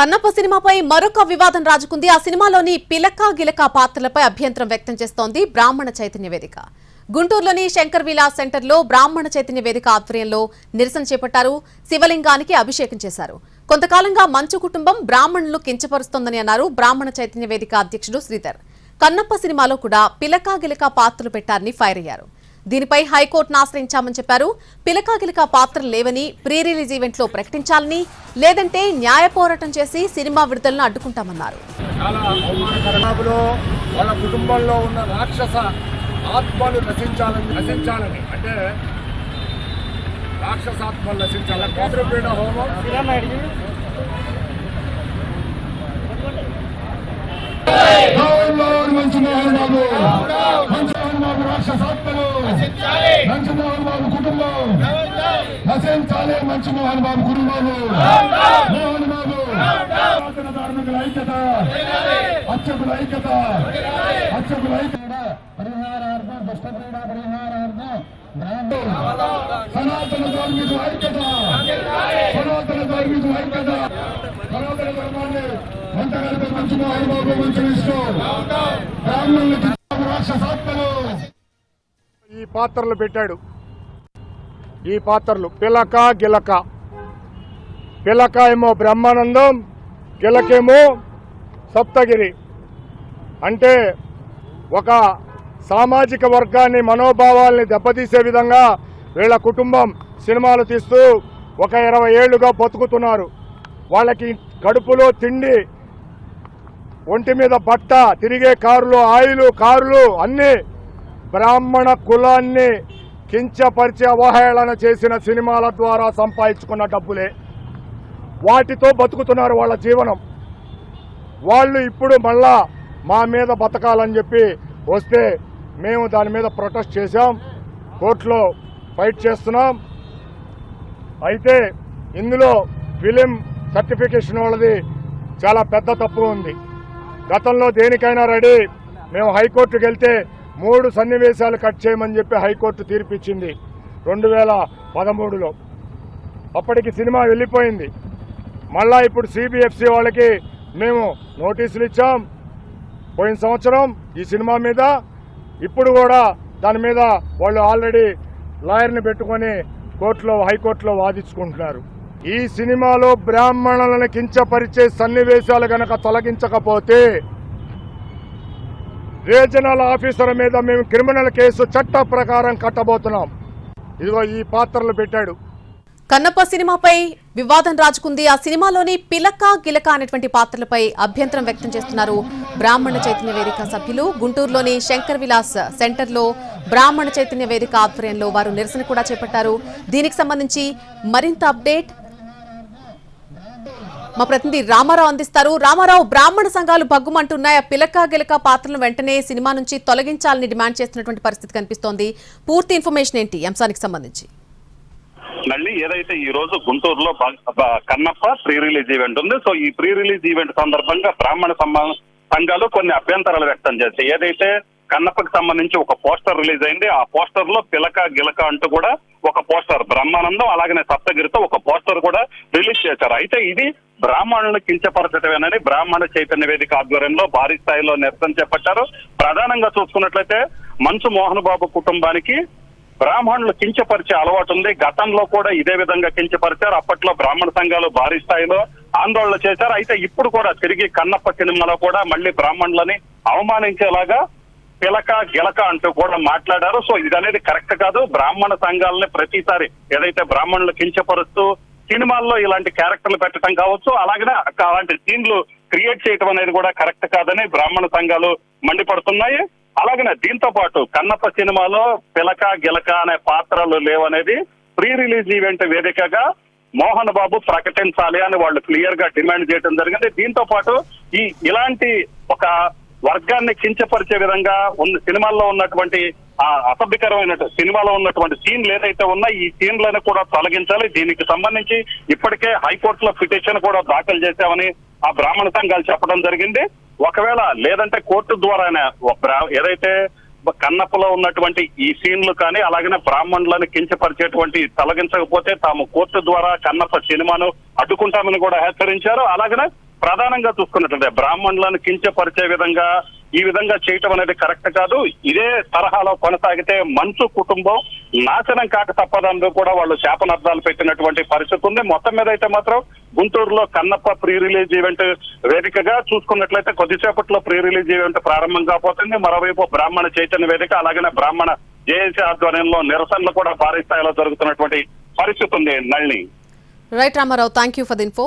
కన్నప్ప సినిమాపై మరొక వివాదం రాజుకుంది. ఆ సినిమాలోని పిలక గిలక పాత్రలపై అభ్యంతరం వ్యక్తం చేస్తోంది బ్రాహ్మణ చైతన్య వేదిక. గుంటూరులోని శంకర్ విలాస్ సెంటర్లో బ్రాహ్మణ చైతన్య వేదిక ఆధ్వర్యంలో నిరసన చేపట్టారు. శివలింగానికి అభిషేకం చేశారు. కొంతకాలంగా మంచు కుటుంబం బ్రాహ్మణులు కించపరుస్తోందని అన్నారు బ్రాహ్మణ చైతన్య వేదిక అధ్యక్షుడు శ్రీధర్. కన్నప్ప సినిమాలో కూడా పిలక గిలక పాత్రలు పెట్టారని ఫైర్ అయ్యారు. దీనిపై హైకోర్టును ఆశ్రయించామని చెప్పారు. పిలక గిలక పాత్రలు లేవని ప్రీ రిలీజ్ ఈవెంట్ లో ప్రకటించాలని, లేదంటే న్యాయ పోరాటం చేసి సినిమా విడుదలను అడ్డుకుంటామన్నారు. వాళ్ళ కుటుంబంలో ఉన్న రాక్షస ఆత్మలు నశించాలని అంటే రాక్షసాత్మలు నశించాలని కోత్రపీఠ హోమం మంచి మోహన్ బాబు రాక్షసాత్మలు మంచి మోహన్ బాబు కుటుంబం నశించాలి. మంచి మోహన్ బాబు కుటుంబాలు మోహన్ బాబు ధార్మికుల ఐక్యత, అర్చకుల ఐక్యత, అర్చకుల ఐక్యత పరిహారార్థం, దుష్టక్రీడ పరిహారార్థం సనాతన ధార్మికుల ఐక్యత, సనాతన ధార్మికుల ఐక్యత, సనాతన ధర్మాన్ని మంటగలిపే మంచి మోహన్ బాబు మంచి విష్ణు బ్రాహ్మణులకి రాక్షసాత్మలు ఈ పాత్రలు పెట్టాడు. ఈ పాత్రలు పిలక గిలక, పిలక ఏమో బ్రహ్మానందం, గిలకేమో సప్తగిరి. అంటే ఒక సామాజిక వర్గాన్ని మనోభావాల్ని దెబ్బతీసే విధంగా వీళ్ళ కుటుంబం సినిమాలు తీస్తూ ఒక 20 ఏళ్లుగా బతుకుతున్నారు. వాళ్ళకి కడుపులో తిండి, ఒంటి మీద బట్ట, తిరిగే కారులో ఆయిలు, కారులు అన్నీ బ్రాహ్మణ కులాన్ని కించపరిచి అవహేళన చేసిన సినిమాల ద్వారా సంపాదించుకున్న డబ్బులే. వాటితో బతుకుతున్నారు వాళ్ళ జీవనం. వాళ్ళు ఇప్పుడు మళ్ళా మా మీద బతకాలని చెప్పి వస్తే మేము దాని మీద ప్రొటెస్ట్ చేశాం, కోర్టులో ఫైట్ చేస్తున్నాం. అయితే ఇందులో ఫిలిం సర్టిఫికేషన్ వాళ్ళది చాలా పెద్ద తప్పు ఉంది. గతంలో దేనికైనా రెడీ. మేము హైకోర్టుకు వెళ్తే 3 సన్నివేశాలు కట్ చేయమని చెప్పి హైకోర్టు తీర్పిచ్చింది 2013లో. అప్పటికి సినిమా వెళ్ళిపోయింది. మళ్ళా ఇప్పుడు సిబిఎఫ్సి వాళ్ళకి మేము నోటీసులు ఇచ్చాం పోయిన సంవత్సరం ఈ సినిమా మీద. ఇప్పుడు కూడా దాని మీద వాళ్ళు ఆల్రెడీ లాయర్ని పెట్టుకొని కోర్టులో, హైకోర్టులో వాదించుకుంటున్నారు. ఈ సినిమాలో బ్రాహ్మణులను కించపరిచే సన్నివేశాలు గనక తొలగించకపోతే రీజనల్ ఆఫీసర్ మీద మేము క్రిమినల్ కేసు చట్ట ప్రకారం కట్టబోతున్నాం. ఇదిగో ఈ పాత్రలు పెట్టాడు. కన్నప్ప సినిమాపై వివాదం రాజుకుంది. ఆ సినిమాలోని పిలక గిలక అనేటువంటి పాత్రలపై అభ్యంతరం వ్యక్తం చేస్తున్నారు బ్రాహ్మణ చైతన్య వేదిక సభ్యులు. గుంటూరులోని శంకర్ విలాస్ సెంటర్లో బ్రాహ్మణ చైతన్య వేదిక ఆధ్వర్యంలో వారు నిరసన కూడా చేపట్టారు. దీనికి సంబంధించి మరింత అప్డేట్ మా ప్రతినిధి రామారావు అందిస్తారు. రామారావు, బ్రాహ్మణ సంఘాలు భగ్గుమంటున్నాయి. ఆ పిలక గిలక పాత్రలను వెంటనే సినిమా నుంచి తొలగించాలని డిమాండ్ చేస్తున్నటువంటి పరిస్థితి కనిపిస్తోంది. పూర్తి ఇన్ఫర్మేషన్ ఏంటి అంశానికి సంబంధించి? మళ్ళీ ఏదైతే ఈ రోజు గుంటూరులో కన్నప్ప ప్రీ రిలీజ్ ఈవెంట్ ఉంది. సో ఈ ప్రీ రిలీజ్ ఈవెంట్ సందర్భంగా బ్రాహ్మణ సంఘాలు కొన్ని అభ్యంతరాలు వ్యక్తం చేస్తాయి. ఏదైతే కన్నప్పకి సంబంధించి ఒక పోస్టర్ రిలీజ్ అయింది. ఆ పోస్టర్ లో పిలక గిలక అంటూ కూడా ఒక పోస్టర్, బ్రహ్మానందం అలాగనే సప్తగిరితో ఒక పోస్టర్ కూడా రిలీజ్ చేశారు. అయితే ఇది బ్రాహ్మణులను కించపరచడమేనని బ్రాహ్మణ చైతన్య వేదిక ఆధ్వర్యంలో భారీ స్థాయిలో నిరసన చేపట్టారు. ప్రధానంగా చూసుకున్నట్లయితే మంచు మోహన్ బాబు కుటుంబానికి బ్రాహ్మణులు కించపరిచే అలవాటు ఉంది. గతంలో కూడా ఇదే విధంగా కించపరిచారు. అప్పట్లో బ్రాహ్మణ సంఘాలు భారీ స్థాయిలో ఆందోళన చేశారు. అయితే ఇప్పుడు కూడా తిరిగి కన్నప్ప సినిమాలో కూడా మళ్ళీ బ్రాహ్మణులని అవమానించేలాగా పిలక గిలక అంటూ కూడా మాట్లాడారు. సో ఇది అనేది కరెక్ట్ కాదు. బ్రాహ్మణ సంఘాలని ప్రతిసారి ఏదైతే బ్రాహ్మణులు కించపరుస్తూ సినిమాల్లో ఇలాంటి క్యారెక్టర్లు పెట్టడం కావచ్చు, అలాగనే అలాంటి సీన్లు క్రియేట్ చేయడం అనేది కూడా కరెక్ట్ కాదని బ్రాహ్మణ సంఘాలు మండిపడుతున్నాయి. అలాగనే దీంతో పాటు కన్నప్ప సినిమాలో పిలక గిలక అనే పాత్రలు లేవనేది ప్రీ రిలీజ్ ఈవెంట్ వేదికగా మోహన్ బాబు ప్రకటించాలి అని వాళ్ళు క్లియర్ గా డిమాండ్ చేయడం జరిగింది. దీంతో పాటు ఇలాంటి ఒక వర్గాన్ని కించపరిచే విధంగా ఉన్న సినిమాల్లో ఉన్నటువంటి అసభ్యకరమైన సినిమాలో ఉన్నటువంటి సీన్లు ఏదైతే ఉన్నాయో ఈ సీన్లను కూడా తొలగించాలి. దీనికి సంబంధించి ఇప్పటికే హైకోర్టులో పిటిషన్ కూడా దాఖలు చేశామని ఆ బ్రాహ్మణ సంఘాలు చెప్పడం జరిగింది. ఒకవేళ లేదంటే కోర్టు ద్వారానే ఏదైతే కన్నప్పలో ఉన్నటువంటి ఈ సీన్లు కానీ అలాగనే బ్రాహ్మణులను కించపరిచేటువంటి తొలగించకపోతే తాము కోర్టు ద్వారా కన్నప్ప సినిమాను అడ్డుకుంటామని కూడా హెచ్చరించారు. అలాగనే ప్రధానంగా చూసుకున్నట్లయితే బ్రాహ్మణులను కించపరిచే విధంగా ఈ విధంగా చేయటం అనేది కరెక్ట్ కాదు. ఇదే తరహాలో కొనసాగితే మంచు కుటుంబం నాశనం కాక తప్పదంటూ కూడా వాళ్ళు శాపనార్థాలు పెట్టినటువంటి పరిస్థితి ఉంది. మొత్తం మీద అయితే మాత్రం గుంటూరులో కన్నప్ప ప్రీ రిలీజ్ ఈవెంట్ వేదికగా చూసుకున్నట్లయితే కొద్దిసేపట్లో ప్రీ రిలీజ్ ఈవెంట్ ప్రారంభం కాబోతుంది. మరోవైపు బ్రాహ్మణ చైతన్య వేదిక అలాగనే బ్రాహ్మణ జేఏసీ ఆధ్వర్యంలో నిరసనలు కూడా భారీ స్థాయిలో జరుగుతున్నటువంటి పరిస్థితి ఉంది. Nalini. Right Ramarao, thank you for the info.